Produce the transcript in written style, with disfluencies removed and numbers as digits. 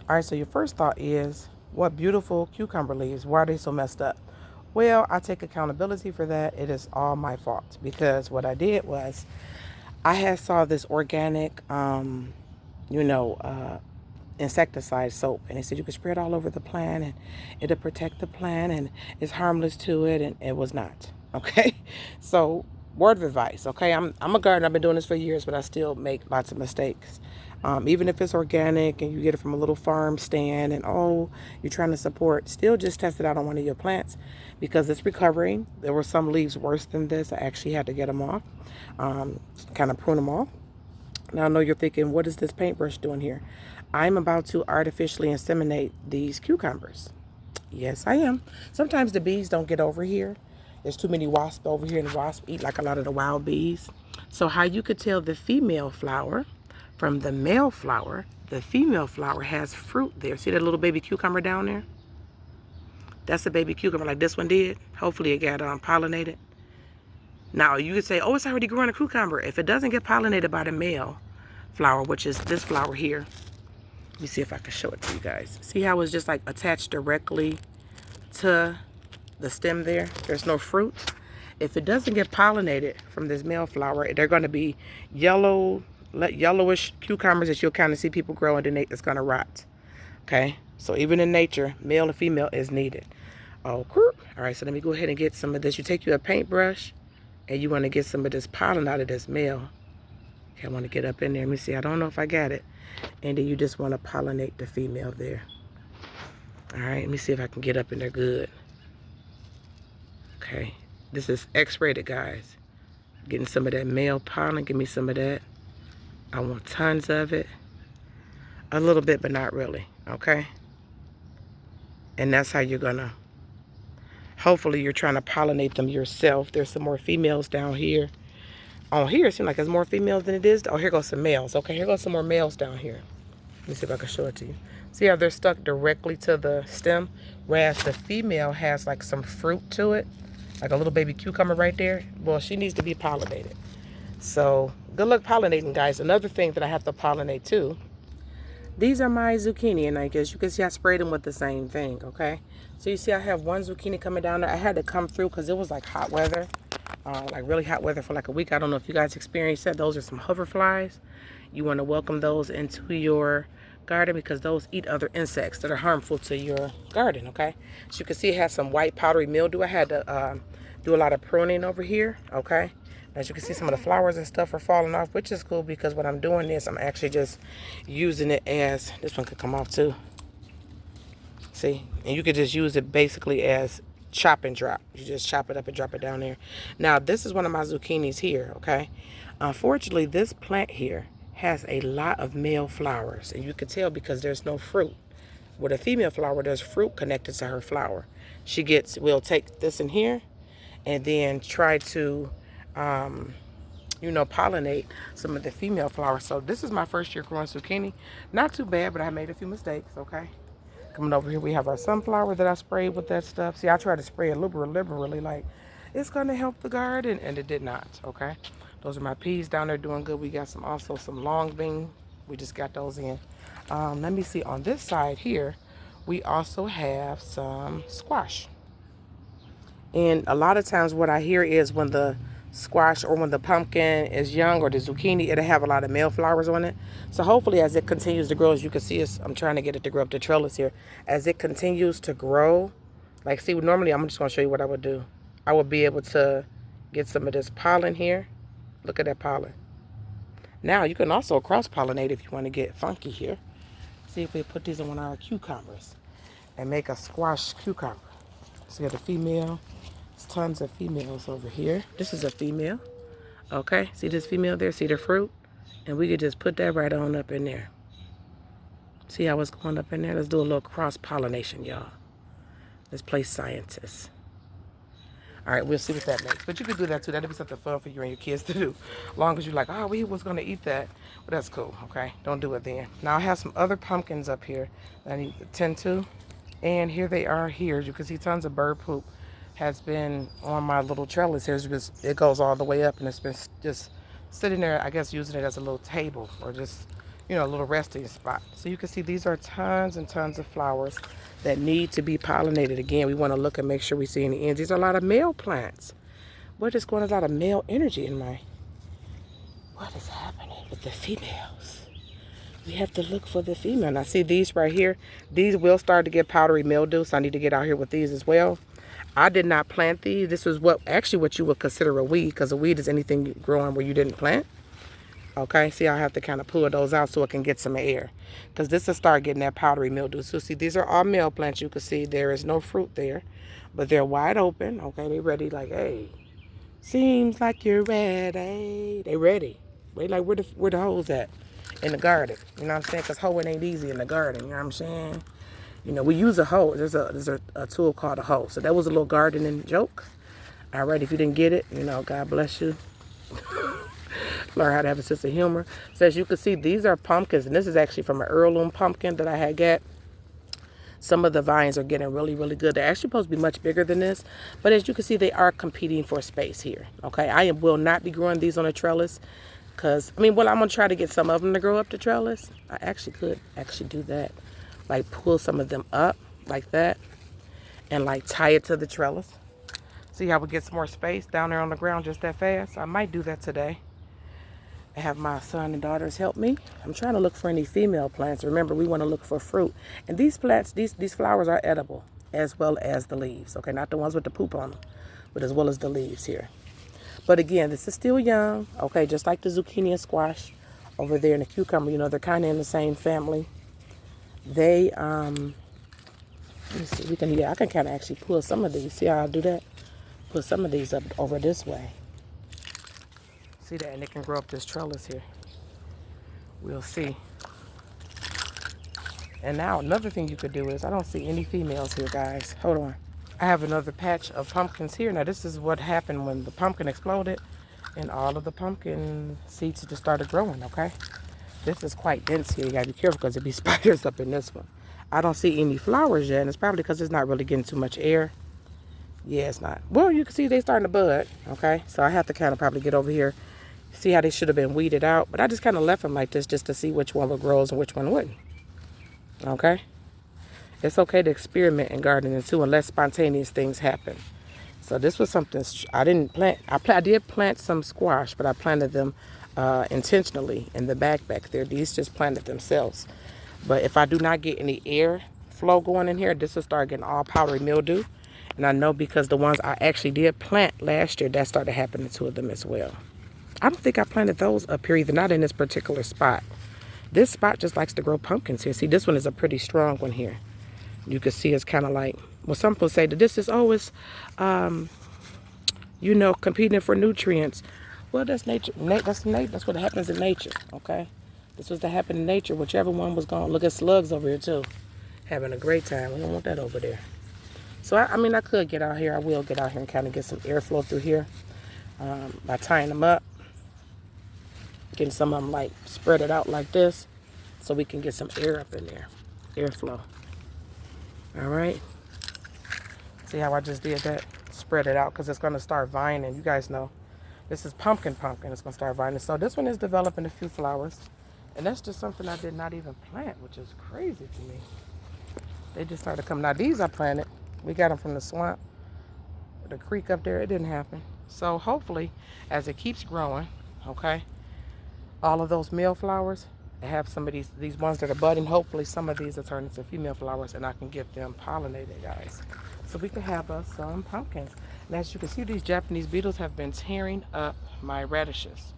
All right, so your first thought is, what beautiful cucumber leaves. Why are they so messed up? Well, I take accountability for that. It is all my fault because what I did was I had saw this organic, you know, insecticide soap, and they said you could spray it all over the plant and it'll protect the plant and it's harmless to it, and it was not. Okay, so word of advice. Okay, I'm a gardener. I've been doing this for years, but I still make lots of mistakes. Even if it's organic and you get it from a little farm stand, and oh, you're trying to support, still just test it out on one of your plants because it's recovering. There were some leaves worse than this. I actually had to get them off, kind of prune them off. Now I know you're thinking, what is this paintbrush doing here? I'm about to artificially inseminate these cucumbers. Yes, I am. Sometimes the bees don't get over here. There's too many wasps over here, and wasps eat like a lot of the wild bees. So how you could tell the female flower from the male flower, the female flower has fruit there. See that little baby cucumber down there? That's a baby cucumber like this one did. Hopefully it got pollinated. Now you could say, oh, it's already growing a cucumber. If it doesn't get pollinated by the male flower, which is this flower here, let me see if I can show it to you guys. See how it's just like attached directly to the stem there? There's no fruit. If it doesn't get pollinated from this male flower, they're going to be yellowish cucumbers that you'll kind of see people grow, and then it's going to rot. Okay? So even in nature, male and female is needed. Oh, all right, so let me go ahead and get some of this. You take you a paintbrush, and you want to get some of this pollen out of this male. Okay, I want to get up in there. Let me see. I don't know if I got it. And then you just want to pollinate the female there. All right, let me see if I can get up in there good. Okay, this is X-rated, guys. Getting some of that male pollen. Give me some of that. I want tons of it. A little bit, but not really. Okay. And that's how you're gonna, hopefully you're trying to pollinate them yourself. There's some more females down here. On here, it seems like there's more females than it is. Oh, here goes some males. Okay, here goes some more males down here. Let me see if I can show it to you. See how they're stuck directly to the stem? Whereas the female has like some fruit to it, like a little baby cucumber right there. Well, she needs to be pollinated. So good luck pollinating, guys. Another thing that I have to pollinate too. These are my zucchini, and I guess you can see I sprayed them with the same thing, okay? So you see I have one zucchini coming down there. I had to come through because it was like hot weather, like really hot weather for like a week. I don't know if you guys experienced that. Those are some hoverflies. You want to welcome those into your garden because those eat other insects that are harmful to your garden, okay? So you can see it has some white powdery mildew. I had to do a lot of pruning over here, okay? As you can see, some of the flowers and stuff are falling off, which is cool because when I'm doing this, I'm actually just using it as, this one could come off too. See, and you could just use it basically as chop and drop. You just chop it up and drop it down there. Now, this is one of my zucchinis here, okay? Unfortunately, this plant here has a lot of male flowers, and you can tell because there's no fruit. With a female flower, there's fruit connected to her flower. We'll take this in here and then try to pollinate some of the female flowers. So this is my first year growing zucchini. Not too bad, but I made a few mistakes, okay? Coming over here, we have our sunflower that I sprayed with that stuff. See, I tried to spray it liberally, like it's gonna help the garden, and it did not, okay? Those are my peas down there doing good. We got also some long bean. We just got those in. Let me see, on this side here, we also have some squash. And a lot of times what I hear is when the squash or when the pumpkin is young or the zucchini, it'll have a lot of male flowers on it. So hopefully as it continues to grow, as you can see, I'm trying to get it to grow up the trellis here. As it continues to grow, like see, normally I'm just going to show you what I would do. I would be able to get some of this pollen here. Look at that pollen. Now you can also cross-pollinate if you want to get funky here. See if we put these on one of our cucumbers and make a squash cucumber. So you got a female. There's tons of females over here. This is a female. Okay, see this female there? See the fruit? And we could just put that right on up in there. See how it's going up in there? Let's do a little cross-pollination, y'all. Let's play scientists. All right, we'll see what that makes. But you could do that too. That'd be something fun for you and your kids to do. As long as you're like, oh, we was going to eat that. But that's cool, okay? Don't do it then. Now I have some other pumpkins up here that I need to tend to. And here they are here. You can see tons of bird poop has been on my little trellis here. It goes all the way up, and it's been just sitting there, I guess, using it as a little table or just, you know, a little resting spot. So you can see these are tons and tons of flowers that need to be pollinated. Again, we want to look and make sure we see any ends. These are a lot of male plants. What is going on? A lot of male energy in my... What is happening with the females? We have to look for the female. Now see these right here. These will start to get powdery mildew, so I need to get out here with these as well. I did not plant these. This was what you would consider a weed, because a weed is anything growing where you didn't plant. Okay, see, I have to kind of pull those out so it can get some air, because this will start getting that powdery mildew. So see, these are all male plants. You can see there is no fruit there, but they're wide open. Okay, they ready, like, hey, seems like you're ready. They ready. Wait, like, where the hoes at? In the garden. You know what I'm saying? Because hoeing ain't easy in the garden. You know what I'm saying? You know, we use a hoe. There's a tool called a hoe. So that was a little gardening joke. All right, if you didn't get it, you know, God bless you. Learn how to have a sense of humor. So as you can see, these are pumpkins, and this is actually from an heirloom pumpkin that I had got. Some of the vines are getting really, really good. They're actually supposed to be much bigger than this, but as you can see, they are competing for space here. Okay, I will not be growing these on a trellis, because, I mean, well, I'm going to try to get some of them to grow up to trellis. I actually could do that. Like, pull some of them up like that and, like, tie it to the trellis. See how we get some more space down there on the ground just that fast? I might do that today. I have my son and daughters help me. I'm trying to look for any female plants. Remember, we want to look for fruit. And these plants, these flowers are edible, as well as the leaves. Okay, not the ones with the poop on them, but as well as the leaves here. But again, this is still young. Okay, just like the zucchini and squash over there and the cucumber. You know, they're kind of in the same family. They, let me see, I can kind of actually pull some of these. See how I do that? Put some of these up over this way. See that? And it can grow up this trellis here. We'll see. And now another thing you could do is, I don't see any females here, guys. Hold on. I have another patch of pumpkins here. Now this is what happened when the pumpkin exploded and all of the pumpkin seeds just started growing, okay? This is quite dense here. You gotta be careful because there'll be spiders up in this one. I don't see any flowers yet, and it's probably because it's not really getting too much air. Yeah, it's not. Well, you can see they starting to bud, okay? So I have to kind of probably get over here, see how they should have been weeded out. But I just kind of left them like this just to see which one would grow and which one wouldn't, okay? It's okay to experiment in gardening too, unless spontaneous things happen. So this was something I didn't plant. I did plant some squash, but I planted them intentionally in the back there. These just planted themselves. But if I do not get any air flow going in here, this will start getting all powdery mildew. And I know because the ones I actually did plant last year, that started happening to them as well. I don't think I planted those up here either, not in this particular spot. This spot just likes to grow pumpkins here. See, this one is a pretty strong one here. You can see it's kind of like, well, some people say that this is always, you know, competing for nutrients. Well, that's nature. That's what happens in nature, okay? This was to happen in nature. Whichever one was going. Look at slugs over here, too. Having a great time. We don't want that over there. So, I mean, I could get out here. I will get out here and kind of get some airflow through here by tying them up. Getting some of them, like, spread it out like this so we can get some air up in there. Airflow. All right. See how I just did that? Spread it out because it's going to start vining. You guys know this is pumpkin. It's going to start vining. So this one is developing a few flowers. And that's just something I did not even plant, which is crazy to me. They just started coming. Now these I planted. We got them from the swamp. The creek up there, it didn't happen. So hopefully, as it keeps growing, okay, all of those male flowers, I have some of these ones that are budding. Hopefully some of these will turn into female flowers and I can get them pollinated, guys. So we can have us some pumpkins. And as you can see, these Japanese beetles have been tearing up my radishes.